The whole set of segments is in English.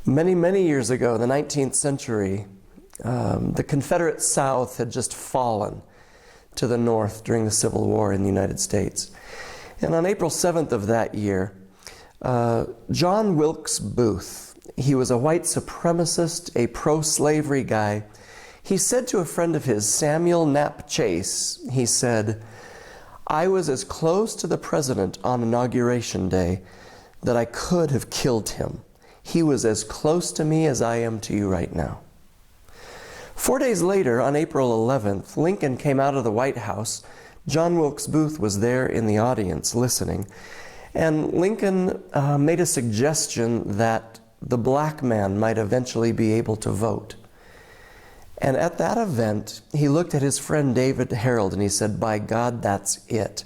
Many, many years ago, in the 19th century, the Confederate South had just fallen to the North during the Civil War in the United States. And on April 7th of that year, John Wilkes Booth, he was a white supremacist, a pro-slavery guy. He said to a friend of his, Samuel Knapp Chase, he said, "I was as close to the president on Inauguration Day that I could have killed him. He was as close to me as I am to you right now." 4 days later, on April 11th, Lincoln came out of the White House. John Wilkes Booth was there in the audience listening. And Lincoln made a suggestion that the black man might eventually be able to vote. And at that event, he looked at his friend David Harold and he said, "By God, that's it.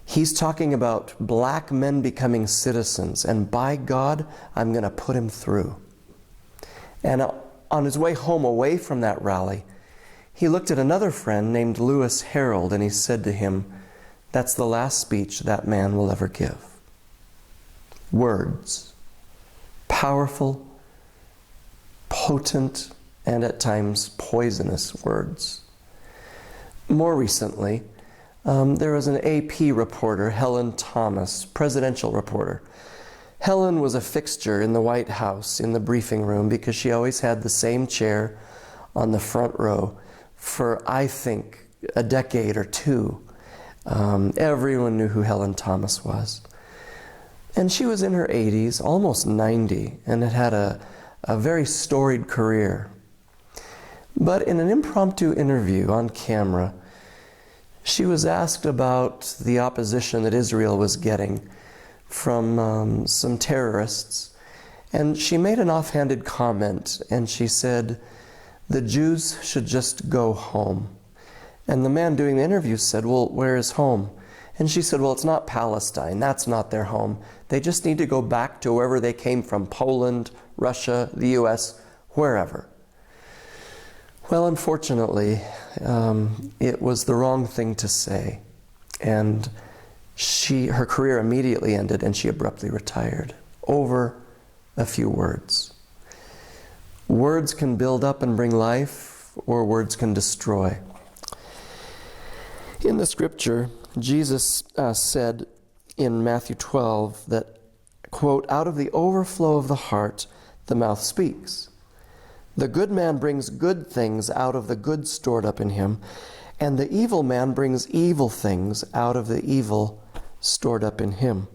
He's talking about black men becoming citizens, and by God, I'm going to put him through." And on his way home away from that rally, he looked at another friend named Lewis Harold and he said to him, "That's the last speech that man will ever give." Words. Powerful, potent, and at times poisonous words. More recently, there was an AP reporter, Helen Thomas, presidential reporter. Helen was a fixture in the White House in the briefing room because she always had the same chair on the front row for, I think, a decade or two. Everyone knew who Helen Thomas was. And she was in her 80s, almost 90, and had had a very storied career. But in an impromptu interview on camera, she was asked about the opposition that Israel was getting from some terrorists. And she made an offhanded comment, and she said, "The Jews should just go home." And the man doing the interview said, "Well, where is home?" And she said, "Well, it's not Palestine. That's not their home. They just need to go back to wherever they came from, Poland, Russia, the US, wherever." Well, unfortunately, it was the wrong thing to say. And her career immediately ended and she abruptly retired over a few words. Words can build up and bring life, or words can destroy. In the scripture, Jesus said in Matthew 12 that, quote, "Out of the overflow of the heart, the mouth speaks. The good man brings good things out of the good stored up in him, and the evil man brings evil things out of the evil stored up in him."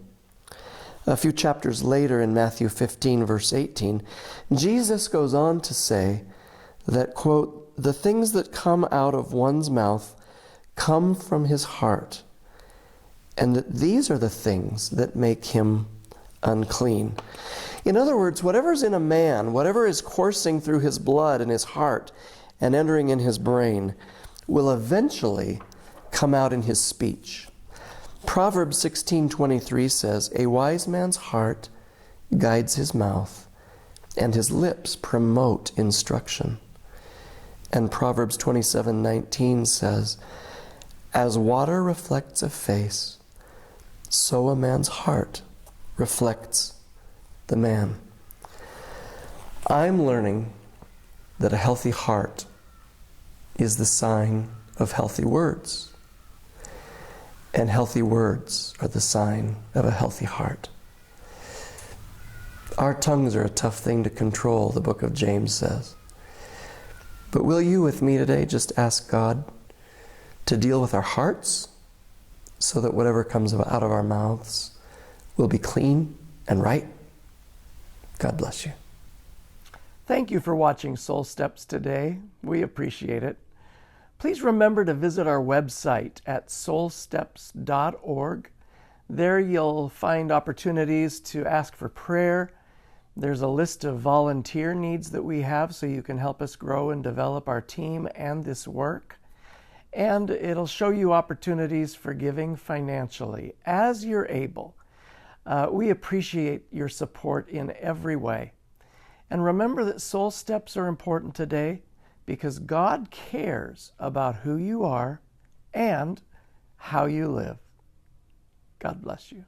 A few chapters later in Matthew 15, verse 18, Jesus goes on to say that, quote, "The things that come out of one's mouth come from his heart, and that these are the things that make him unclean." In other words, whatever's in a man, whatever is coursing through his blood and his heart and entering in his brain, will eventually come out in his speech. Proverbs 16:23 says, "A wise man's heart guides his mouth, and his lips promote instruction." And Proverbs 27:19 says, "As water reflects a face, so a man's heart reflects the man." I'm learning that a healthy heart is the sign of healthy words. And healthy words are the sign of a healthy heart. Our tongues are a tough thing to control, the book of James says. But will you with me today just ask God to deal with our hearts so that whatever comes out of our mouths will be clean and right? God bless you. Thank you for watching Soul Steps today. We appreciate it. Please remember to visit our website at soulsteps.org. There you'll find opportunities to ask for prayer. There's a list of volunteer needs that we have so you can help us grow and develop our team and this work. And it'll show you opportunities for giving financially as you're able. We appreciate your support in every way. And remember that soul steps are important today because God cares about who you are and how you live. God bless you.